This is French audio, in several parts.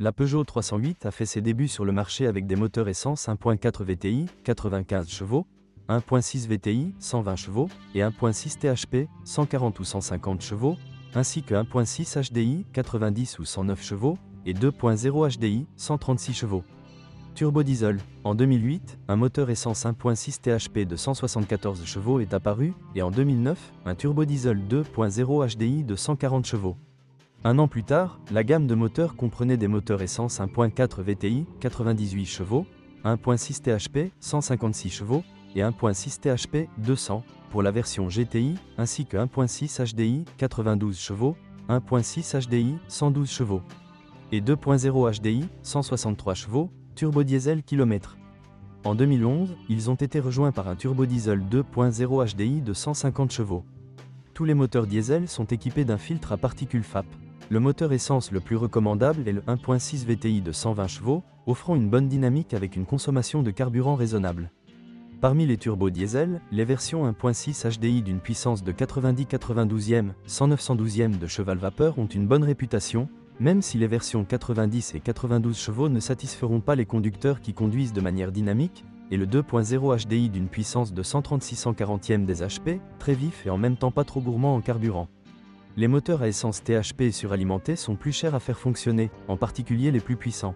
La Peugeot 308 a fait ses débuts sur le marché avec des moteurs essence 1.4 VTI, 95 chevaux, 1.6 VTI, 120 chevaux, et 1.6 THP, 140 ou 150 chevaux, ainsi que 1.6 HDI, 90 ou 109 chevaux, et 2.0 HDI, 136 chevaux. Turbodiesel. En 2008, un moteur essence 1.6 THP de 174 chevaux est apparu, et en 2009, un turbodiesel 2.0 HDI de 140 chevaux. Un an plus tard, la gamme de moteurs comprenait des moteurs essence 1.4 VTI, 98 chevaux, 1.6 THP, 156 chevaux, et 1.6 THP, 200, pour la version GTI, ainsi que 1.6 HDI, 92 chevaux, 1.6 HDI, 112 chevaux, et 2.0 HDI, 163 chevaux, turbodiesel km. En 2011, ils ont été rejoints par un turbodiesel 2.0 HDI de 150 chevaux. Tous les moteurs diesel sont équipés d'un filtre à particules FAP. Le moteur essence le plus recommandable est le 1.6 VTI de 120 chevaux, offrant une bonne dynamique avec une consommation de carburant raisonnable. Parmi les turbodiesel, les versions 1.6 HDI d'une puissance de 90-92e, 109-112e de cheval-vapeur ont une bonne réputation, même si les versions 90 et 92 chevaux ne satisferont pas les conducteurs qui conduisent de manière dynamique, et le 2.0 HDI d'une puissance de 136-140e des HP, très vif et en même temps pas trop gourmand en carburant. Les moteurs à essence THP suralimentés sont plus chers à faire fonctionner, en particulier les plus puissants.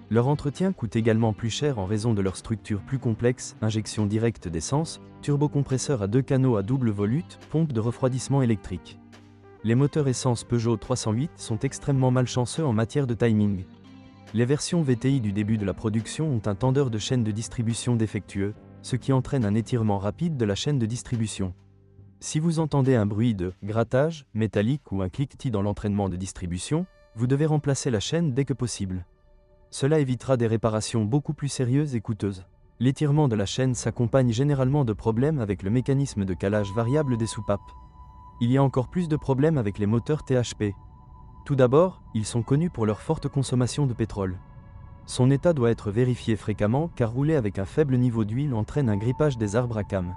Leur entretien coûte également plus cher en raison de leur structure plus complexe, injection directe d'essence, turbocompresseur à 2 canaux à double volute, pompe de refroidissement électrique. Les moteurs essence Peugeot 308 sont extrêmement malchanceux en matière de timing. Les versions VTI du début de la production ont un tendeur de chaîne de distribution défectueux, ce qui entraîne un étirement rapide de la chaîne de distribution. Si vous entendez un bruit de grattage métallique ou un cliquetis dans l'entraînement de distribution, vous devez remplacer la chaîne dès que possible. Cela évitera des réparations beaucoup plus sérieuses et coûteuses. L'étirement de la chaîne s'accompagne généralement de problèmes avec le mécanisme de calage variable des soupapes. Il y a encore plus de problèmes avec les moteurs THP. Tout d'abord, ils sont connus pour leur forte consommation de pétrole. Son état doit être vérifié fréquemment car rouler avec un faible niveau d'huile entraîne un grippage des arbres à cames.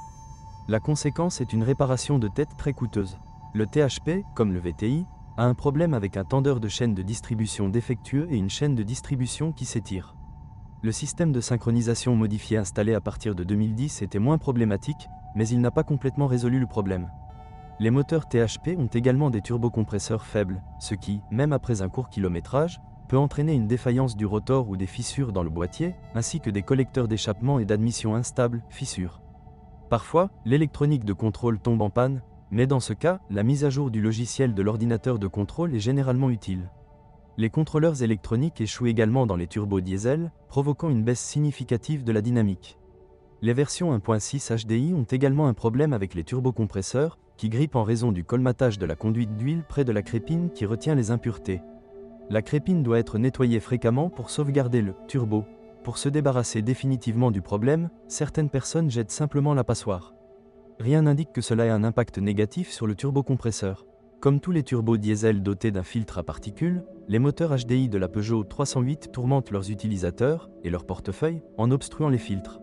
La conséquence est une réparation de tête très coûteuse. Le THP, comme le VTI, a un problème avec un tendeur de chaîne de distribution défectueux et une chaîne de distribution qui s'étire. Le système de synchronisation modifié installé à partir de 2010 était moins problématique, mais il n'a pas complètement résolu le problème. Les moteurs THP ont également des turbocompresseurs faibles, ce qui, même après un court kilométrage, peut entraîner une défaillance du rotor ou des fissures dans le boîtier, ainsi que des collecteurs d'échappement et d'admission instables, fissures. Parfois, l'électronique de contrôle tombe en panne, mais dans ce cas, la mise à jour du logiciel de l'ordinateur de contrôle est généralement utile. Les contrôleurs électroniques échouent également dans les turbodiesel, provoquant une baisse significative de la dynamique. Les versions 1.6 HDI ont également un problème avec les turbocompresseurs, qui grippent en raison du colmatage de la conduite d'huile près de la crépine qui retient les impuretés. La crépine doit être nettoyée fréquemment pour sauvegarder le turbo. Pour se débarrasser définitivement du problème, certaines personnes jettent simplement la passoire. Rien n'indique que cela ait un impact négatif sur le turbocompresseur. Comme tous les turbodiesel dotés d'un filtre à particules, les moteurs HDI de la Peugeot 308 tourmentent leurs utilisateurs et leur portefeuille en obstruant les filtres.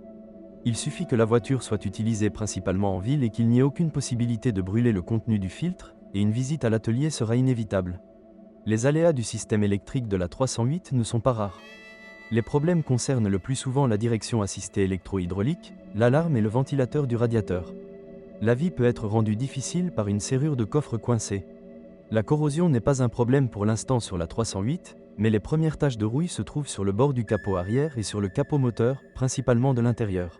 Il suffit que la voiture soit utilisée principalement en ville et qu'il n'y ait aucune possibilité de brûler le contenu du filtre, et une visite à l'atelier sera inévitable. Les aléas du système électrique de la 308 ne sont pas rares. Les problèmes concernent le plus souvent la direction assistée électro-hydraulique, l'alarme et le ventilateur du radiateur. La vie peut être rendue difficile par une serrure de coffre coincée. La corrosion n'est pas un problème pour l'instant sur la 308, mais les premières taches de rouille se trouvent sur le bord du capot arrière et sur le capot moteur, principalement de l'intérieur.